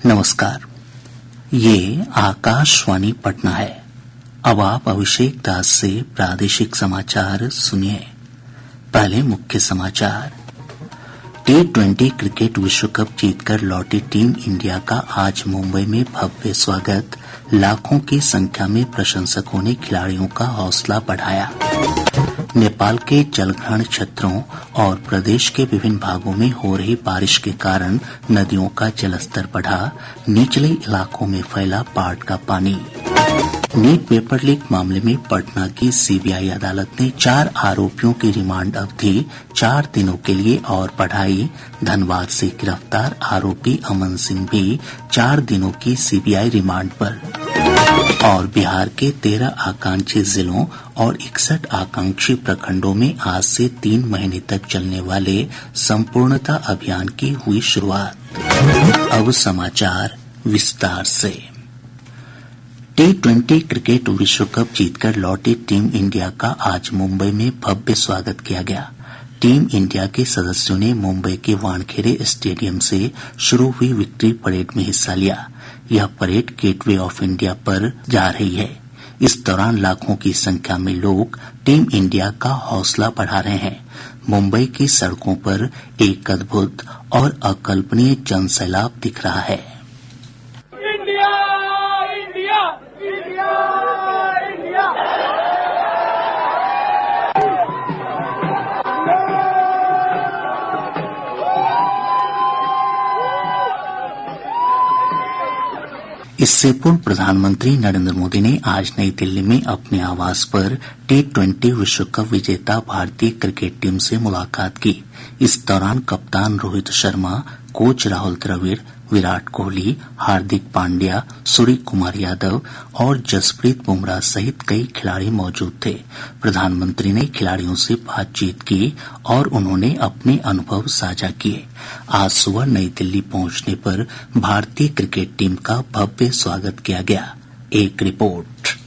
नमस्कार, ये आकाशवाणी पटना है। अब आप अभिषेक दास से प्रादेशिक समाचार सुनिए। पहले मुख्य समाचार। T20 क्रिकेट विश्व कप जीतकर लौटी टीम इंडिया का आज मुंबई में भव्य स्वागत। लाखों की संख्या में प्रशंसकों ने खिलाड़ियों का हौसला बढ़ाया। नेपाल के जलग्रहण क्षेत्रों और प्रदेश के विभिन्न भागों में हो रही बारिश के कारण नदियों का जलस्तर बढ़ा। निचले इलाकों में फैला बाढ़ का पानी। नीट पेपर लीक मामले में पटना की सीबीआई अदालत ने 4 आरोपियों की रिमांड अवधि 4 दिनों के लिए और बढ़ाई। धनबाद से गिरफ्तार आरोपी अमन सिंह भी 4 दिनों की सीबीआई रिमांड पर। और बिहार के 13 आकांक्षी जिलों और 61 आकांक्षी प्रखंडों में आज से 3 महीने तक चलने वाले संपूर्णता अभियान की हुई शुरुआत। अब समाचार विस्तार से। T20 क्रिकेट विश्व कप जीतकर लौटी टीम इंडिया का आज मुंबई में भव्य स्वागत किया गया। टीम इंडिया के सदस्यों ने मुंबई के वानखेड़े स्टेडियम से शुरू हुई विक्ट्री परेड में हिस्सा लिया। यह परेड गेटवे ऑफ इंडिया पर जा रही है। इस दौरान लाखों की संख्या में लोग टीम इंडिया का हौसला बढ़ा रहे हैं। मुंबई की सड़कों पर एक अद्भुत और अकल्पनीय जनसैलाब दिख रहा है। India, India, India, India. इससे पूर्व प्रधानमंत्री नरेंद्र मोदी ने आज नई दिल्ली में अपने आवास पर T20 विश्व कप विजेता भारतीय क्रिकेट टीम से मुलाकात की। इस दौरान कप्तान रोहित शर्मा, कोच राहुल द्रविड़, विराट कोहली, हार्दिक पांड्या, सूर्य कुमार यादव और जसप्रीत बुमराह सहित कई खिलाड़ी मौजूद थे। प्रधानमंत्री ने खिलाड़ियों से बातचीत की और उन्होंने अपने अनुभव साझा किए। आज सुबह नई दिल्ली पहुंचने पर भारतीय क्रिकेट टीम का भव्य स्वागत किया गया। एक रिपोर्ट।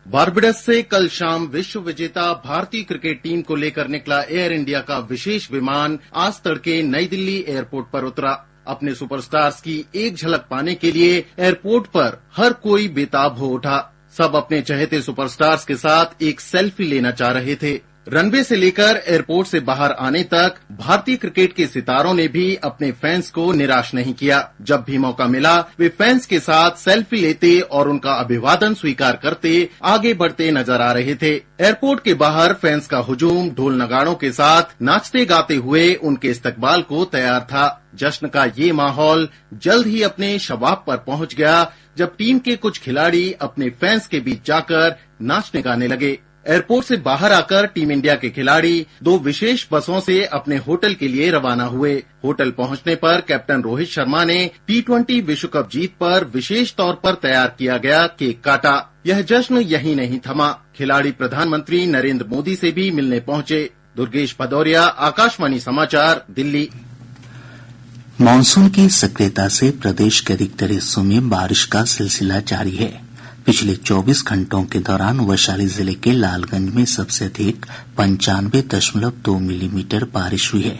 बारबेडस से कल शाम विश्व विजेता भारतीय क्रिकेट टीम को लेकर निकला एयर इंडिया का विशेष विमान आज तड़के नई दिल्ली एयरपोर्ट पर उतरा। अपने सुपरस्टार्स की एक झलक पाने के लिए एयरपोर्ट पर हर कोई बेताब हो उठा। सब अपने चहेते सुपरस्टार्स के साथ एक सेल्फी लेना चाह रहे थे। रनवे से लेकर एयरपोर्ट से बाहर आने तक भारतीय क्रिकेट के सितारों ने भी अपने फैंस को निराश नहीं किया। जब भी मौका मिला वे फैंस के साथ सेल्फी लेते और उनका अभिवादन स्वीकार करते आगे बढ़ते नजर आ रहे थे। एयरपोर्ट के बाहर फैंस का हुजूम ढोल नगाड़ों के साथ नाचते गाते हुए उनके इस्तकबाल को तैयार था। जश्न का ये माहौल जल्द ही अपने शबाब पर पहुंच गया जब टीम के कुछ खिलाड़ी अपने फैंस के बीच जाकर नाचने गाने लगे। एयरपोर्ट से बाहर आकर टीम इंडिया के खिलाड़ी 2 विशेष बसों से अपने होटल के लिए रवाना हुए। होटल पहुंचने पर कैप्टन रोहित शर्मा ने T20 विश्व कप जीत पर विशेष तौर पर तैयार किया गया केक काटा। यह जश्न यहीं नहीं थमा। खिलाड़ी प्रधानमंत्री नरेंद्र मोदी से भी मिलने पहुंचे। दुर्गेश भदौरिया, आकाशवाणी समाचार, दिल्ली। मानसून की सक्रियता से प्रदेश के अधिकतर हिस्सों में बारिश का सिलसिला जारी है। पिछले 24 घंटों के दौरान वैशाली जिले के लालगंज में सबसे अधिक 95.2 मिलीमीटर बारिश हुई है।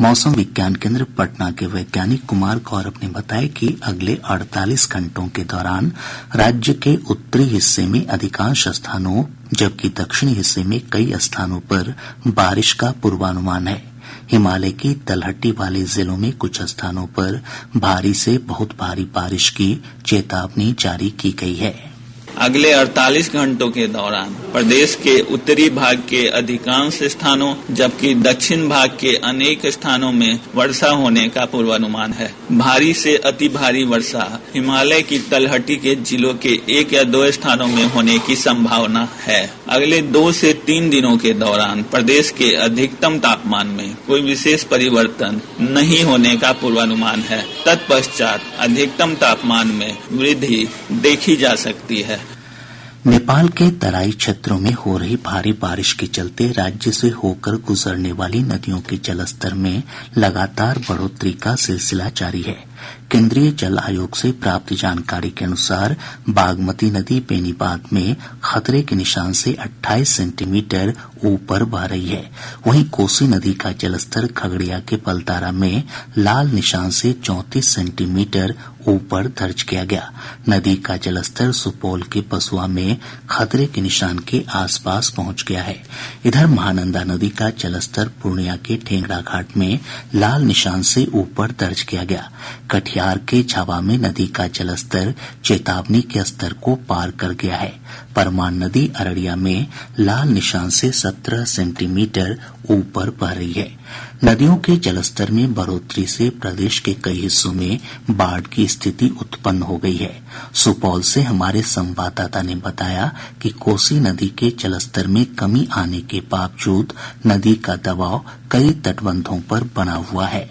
मौसम विज्ञान केंद्र पटना के वैज्ञानिक कुमार गौरव ने बताया कि अगले 48 घंटों के दौरान राज्य के उत्तरी हिस्से में अधिकांश स्थानों जबकि दक्षिणी हिस्से में कई स्थानों पर बारिश का पूर्वानुमान है। हिमालय की तलहटी वाले जिलों में कुछ स्थानों पर भारी से बहुत भारी बारिश की चेतावनी जारी की गई है। अगले 48 घंटों के दौरान प्रदेश के उत्तरी भाग के अधिकांश स्थानों जबकि दक्षिण भाग के अनेक स्थानों में वर्षा होने का पूर्वानुमान है। भारी से अति भारी वर्षा हिमालय की तलहटी के जिलों के 1 या 2 स्थानों में होने की संभावना है। अगले 2 से 3 दिनों के दौरान प्रदेश के अधिकतम तापमान में कोई विशेष परिवर्तन नहीं होने का पूर्वानुमान है। तत्पश्चात अधिकतम तापमान में वृद्धि देखी जा सकती है। नेपाल के तराई क्षेत्रों में हो रही भारी बारिश के चलते राज्य से होकर गुजरने वाली नदियों के जलस्तर में लगातार बढ़ोतरी का सिलसिला जारी है। केंद्रीय जल आयोग से प्राप्त जानकारी के अनुसार बागमती नदी बेनीबाद में खतरे के निशान से 28 सेंटीमीटर ऊपर बह रही है। वहीं कोसी नदी का जलस्तर खगड़िया के बलतारा में लाल निशान से 34 सेंटीमीटर ऊपर दर्ज किया गया। नदी का जलस्तर सुपौल के पसुआ में खतरे के निशान के आसपास पहुंच गया है। इधर महानंदा नदी का जलस्तर पूर्णिया के ढेंगरा घाट में लाल निशान से ऊपर दर्ज किया गया। कटिहार के झावा में नदी का जलस्तर चेतावनी के स्तर को पार कर गया है। परमान नदी अररिया में लाल निशान से 17 सेंटीमीटर ऊपर बह रही है। नदियों के जलस्तर में बढ़ोतरी से प्रदेश के कई हिस्सों में बाढ़ की स्थिति उत्पन्न हो गई है। सुपौल से हमारे संवाददाता ने बताया कि कोसी नदी के जलस्तर में कमी आने के बावजूद नदी का दबाव कई तटबंधों पर बना हुआ है।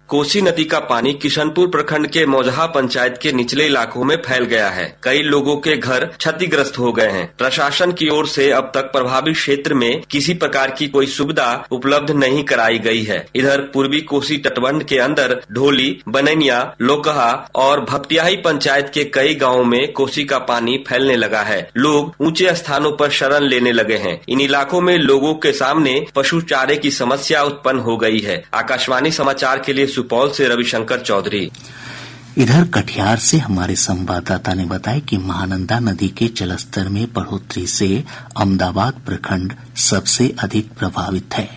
कोसी नदी का पानी किशनपुर प्रखंड के मौजहा पंचायत के निचले इलाकों में फैल गया है। कई लोगों के घर क्षतिग्रस्त हो गए हैं। प्रशासन की ओर से अब तक प्रभावित क्षेत्र में किसी प्रकार की कोई सुविधा उपलब्ध नहीं कराई गई है। इधर पूर्वी कोसी तटबंध के अंदर ढोली, बनैनिया, लोकहा और भपटियाही पंचायत के कई गाँवों में कोसी का पानी फैलने लगा है। लोग ऊंचे स्थानों पर शरण लेने लगे हैं। इन इलाकों में लोगों के सामने पशु चारे की समस्या उत्पन्न हो गई है। आकाशवाणी समाचार के लिए सुपौल से रविशंकर चौधरी। इधर कटिहार से हमारे संवाददाता ने बताया कि महानंदा नदी के जलस्तर में बढ़ोतरी से अमदावाद प्रखंड सबसे अधिक प्रभावित है।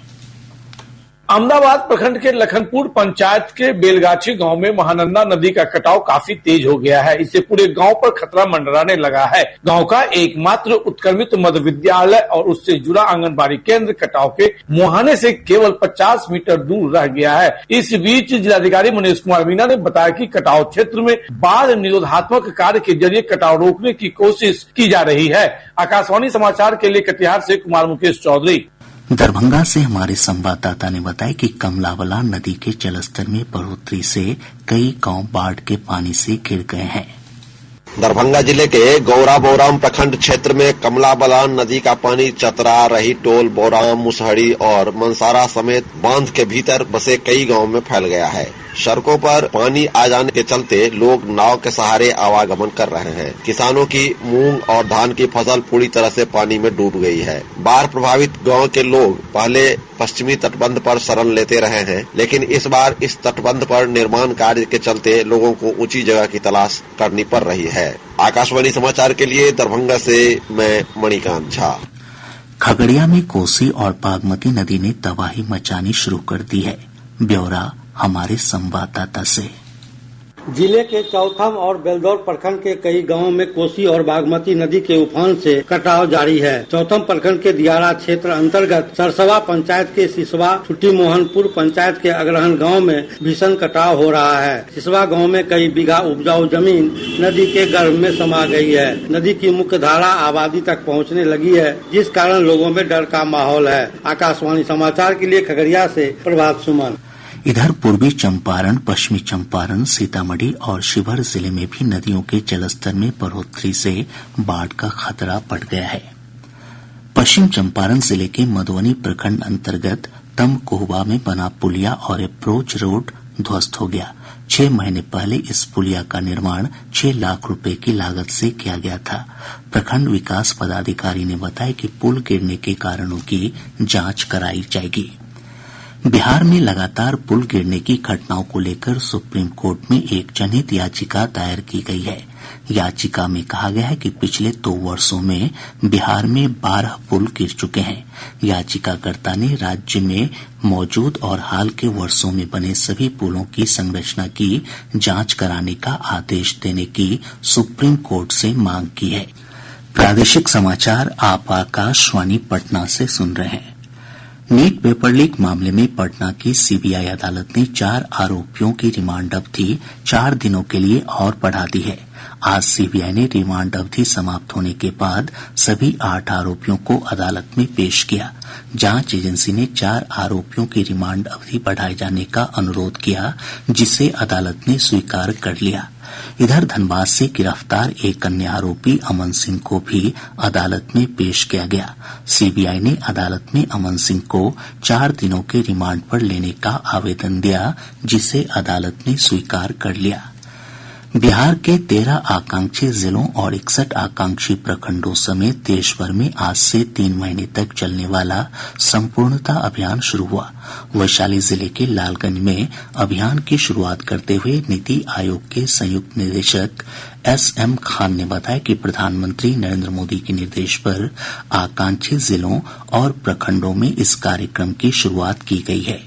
अहमदाबाद प्रखंड के लखनपुर पंचायत के बेलगाछी गांव में महानंदा नदी का कटाव काफी तेज हो गया है। इससे पूरे गांव पर खतरा मंडराने लगा है। गांव का एकमात्र उत्क्रमित मध्य विद्यालय और उससे जुड़ा आंगनबाड़ी केंद्र कटाव के मुहाने से केवल 50 मीटर दूर रह गया है। इस बीच जिलाधिकारी मनीष कुमार मीणा ने बताया कि कटाव क्षेत्र में बाढ़ निरोधात्मक कार्य के जरिए कटाव रोकने की कोशिश की जा रही है। आकाशवाणी समाचार के लिए कटिहार से कुमार मुकेश चौधरी। दरभंगा से हमारे संवाददाता ने बताया कि कमला बलान नदी के जलस्तर में बढ़ोतरी से कई गांव बाढ़ के पानी से घिर गए हैं। दरभंगा जिले के गौरा बोराम प्रखंड क्षेत्र में कमला बलान नदी का पानी चतरा, रही टोल, बोराम, मुसहरी और मनसारा समेत बांध के भीतर बसे कई गांवों में फैल गया है। सड़कों पर पानी आ जाने के चलते लोग नाव के सहारे आवागमन कर रहे हैं। किसानों की मूंग और धान की फसल पूरी तरह से पानी में डूब गई है। बाढ़ प्रभावित गांव के लोग पहले पश्चिमी तटबंध पर शरण लेते रहे हैं, लेकिन इस बार इस तटबंध पर निर्माण कार्य के चलते लोगों को ऊंची जगह की तलाश करनी पड़ रही है। आकाशवाणी समाचार के लिए दरभंगा से मैं मणिकांत झा। खगड़िया में कोसी और बागमती नदी ने तबाही मचानी शुरू कर दी है। ब्यौरा हमारे संवाददाता से। जिले के चौथम और बेलदौर प्रखंड के कई गांवों में कोसी और बागमती नदी के उफान से कटाव जारी है। चौथम प्रखंड के दियारा क्षेत्र अंतर्गत सरसवा पंचायत के सिसवा, छुट्टी मोहनपुर पंचायत के अग्रहण गांव में भीषण कटाव हो रहा है। सिसवा गांव में कई बीघा उपजाऊ जमीन नदी के गर्भ में समा गई है। नदी की मुख्य धारा आबादी तक पहुँचने लगी है, जिस कारण लोगों में डर का माहौल है। आकाशवाणी समाचार के लिए खगड़िया से प्रभात सुमन। इधर पूर्वी चंपारण, पश्चिमी चंपारण, सीतामढ़ी और शिवहर जिले में भी नदियों के जलस्तर में बढ़ोतरी से बाढ़ का खतरा बढ़ गया है। पश्चिम चंपारण जिले के मधुबनी प्रखंड अंतर्गत तमकोहबा में बना पुलिया और अप्रोच रोड ध्वस्त हो गया। 6 महीने पहले इस पुलिया का निर्माण 6 लाख रुपए की लागत से किया गया था। प्रखंड विकास पदाधिकारी ने बताया कि पुल गिरने के कारणों की जांच कराई जाएगी। बिहार में लगातार पुल गिरने की घटनाओं को लेकर सुप्रीम कोर्ट में एक जनहित याचिका दायर की गई है। याचिका में कहा गया है कि पिछले 2 वर्षों में बिहार में 12 पुल गिर चुके हैं। याचिकाकर्ता ने राज्य में मौजूद और हाल के वर्षों में बने सभी पुलों की संरचना की जांच कराने का आदेश देने की सुप्रीम कोर्ट से मांग की है। प्रादेशिक समाचार आप आकाशवाणी पटना से सुन रहे हैं। नीट पेपर लीक मामले में पटना की सीबीआई अदालत ने 4 आरोपियों की रिमांड अवधि 4 दिनों के लिए और बढ़ा दी है। आज सीबीआई ने रिमांड अवधि समाप्त होने के बाद सभी 8 आरोपियों को अदालत में पेश किया। जांच एजेंसी ने 4 आरोपियों की रिमांड अवधि बढ़ाए जाने का अनुरोध किया, जिसे अदालत ने स्वीकार कर लिया। इधर धनबाद से गिरफ्तार एक अन्य आरोपी अमन सिंह को भी अदालत में पेश किया गया। सीबीआई ने अदालत में अमन सिंह को 4 दिनों के रिमांड पर लेने का आवेदन दिया, जिसे अदालत ने स्वीकार कर लिया। बिहार के 13 आकांक्षी जिलों और 61 आकांक्षी प्रखंडों समेत देश भर में आज से 3 महीने तक चलने वाला संपूर्णता अभियान शुरू हुआ। वैशाली जिले के लालगंज में अभियान की शुरुआत करते हुए नीति आयोग के संयुक्त निदेशक SM खान ने बताया कि प्रधानमंत्री नरेंद्र मोदी के निर्देश पर आकांक्षी जिलों और प्रखंडों में इस कार्यक्रम की शुरुआत की गई है।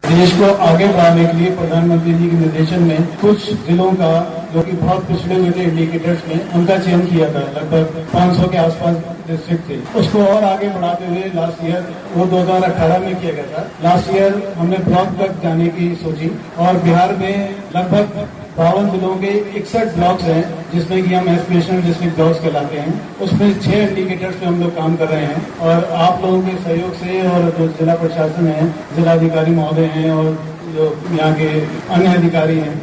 देश को आगे बढ़ाने के लिए प्रधानमंत्री जी के निर्देशन में कुछ जिलों का, जो कि बहुत पिछड़े हुए थे इंडिकेटर्स में, उनका चयन किया था। लगभग 500 के आसपास डिस्ट्रिक्ट थे। उसको और आगे बढ़ाते हुए लास्ट ईयर, वो 2018 में किया गया था, लास्ट ईयर हमने ब्लॉक तक जाने की सोची और बिहार में लगभग 52 जिलों के 61 ब्लॉक्स हैं, जिसमें कि हम एस्पिरेशनल डिस्ट्रिक्ट ब्लॉक्स कहलाते हैं। उसमें 6 इंडिकेटर्स पे हम लोग काम कर रहे हैं और आप लोगों के सहयोग से, और जो जिला प्रशासन है, जिलाधिकारी महोदय हैं और जो यहाँ के अन्य अधिकारी हैं।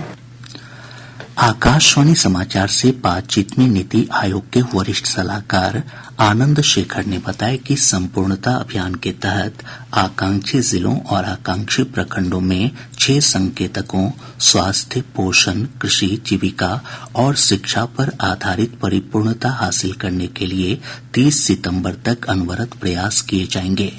आकाशवाणी समाचार से बातचीत में नीति आयोग के वरिष्ठ सलाहकार आनंद शेखर ने बताया कि संपूर्णता अभियान के तहत आकांक्षी जिलों और आकांक्षी प्रखंडों में 6 संकेतकों स्वास्थ्य, पोषण, कृषि, जीविका और शिक्षा पर आधारित परिपूर्णता हासिल करने के लिए 30 सितंबर तक अनवरत प्रयास किए जाएंगे।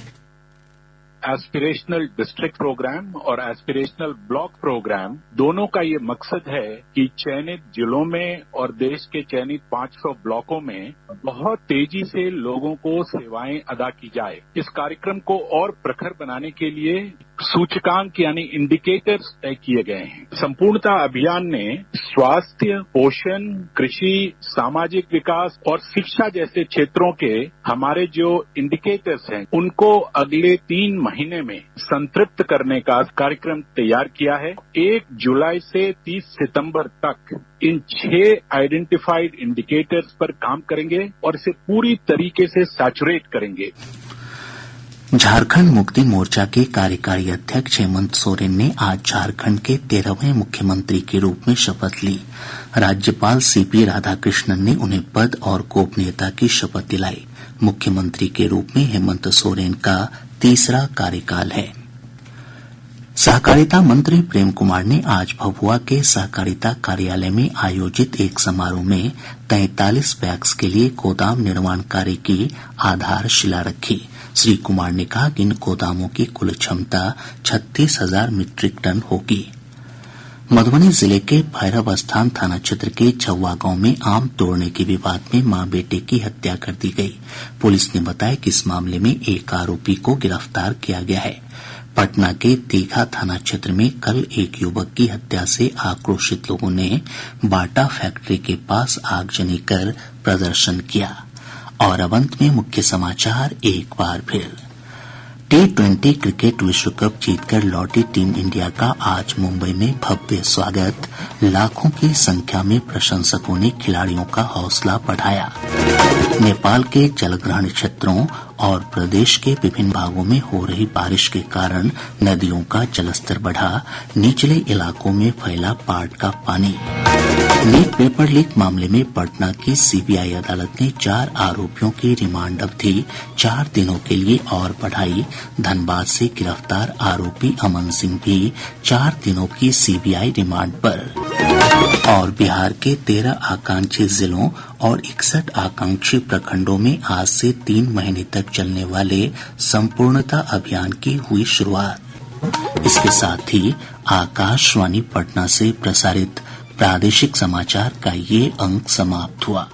एस्पिरेशनल डिस्ट्रिक्ट प्रोग्राम और एस्पिरेशनल ब्लॉक प्रोग्राम दोनों का ये मकसद है कि चयनित जिलों में और देश के चयनित 500 ब्लॉकों में बहुत तेजी से लोगों को सेवाएं अदा की जाए। इस कार्यक्रम को और प्रखर बनाने के लिए सूचकांक यानी इंडिकेटर्स तय किए गए हैं। संपूर्णता अभियान ने स्वास्थ्य, पोषण, कृषि, सामाजिक विकास और शिक्षा जैसे क्षेत्रों के हमारे जो इंडिकेटर्स हैं, उनको अगले 3 महीने में संतृप्त करने का कार्यक्रम तैयार किया है। 1 जुलाई से 30 सितंबर तक इन 6 आइडेंटिफाइड इंडिकेटर्स पर काम करेंगे और इसे पूरी तरीके से सैचुरेट करेंगे। झारखंड मुक्ति मोर्चा के कार्यकारी अध्यक्ष हेमंत सोरेन ने आज झारखंड के 13वें मुख्यमंत्री के रूप में शपथ ली। राज्यपाल CP राधाकृष्णन ने उन्हें पद और गोपनीयता की शपथ दिलाई। मुख्यमंत्री के रूप में हेमंत सोरेन का 3रा कार्यकाल है। सहकारिता मंत्री प्रेम कुमार ने आज भभुआ के सहकारिता कार्यालय में आयोजित एक समारोह में 43 पैक्स के लिए गोदाम निर्माण कार्य की आधारशिला रखी। श्री कुमार ने कहा कि इन गोदामों की कुल क्षमता 36,000 मीट्रिक टन होगी। मधुबनी जिले के भैरव स्थान थाना क्षेत्र के छौवा गांव में आम तोड़ने के विवाद में मां बेटे की हत्या कर दी गई। पुलिस ने बताया कि इस मामले में एक आरोपी को गिरफ्तार किया गया है। पटना के दीघा थाना क्षेत्र में कल एक युवक की हत्या से आक्रोशित लोगों ने बाटा फैक्ट्री के पास आगजनी कर प्रदर्शन किया। और अब अंत में मुख्य समाचार एक बार फिर। T20 क्रिकेट विश्व कप जीतकर लौटी टीम इंडिया का आज मुंबई में भव्य स्वागत। लाखों की संख्या में प्रशंसकों ने खिलाड़ियों का हौसला बढ़ाया। नेपाल के जलग्रहण क्षेत्रों और प्रदेश के विभिन्न भागों में हो रही बारिश के कारण नदियों का जलस्तर बढ़ा। निचले इलाकों में फैला बाढ़ का पानी। नीट पेपर लीक मामले में पटना की CBI अदालत ने 4 आरोपियों की रिमांड अवधि 4 दिनों के लिए और बढ़ाई। धनबाद से गिरफ्तार आरोपी अमन सिंह भी 4 दिनों की CBI रिमांड पर। और बिहार के 13 आकांक्षी जिलों और 61 आकांक्षी प्रखंडों में आज से 3 महीने तक चलने वाले संपूर्णता अभियान की हुई शुरुआत। इसके साथ ही आकाशवाणी पटना से प्रसारित प्रादेशिक समाचार का ये अंक समाप्त हुआ।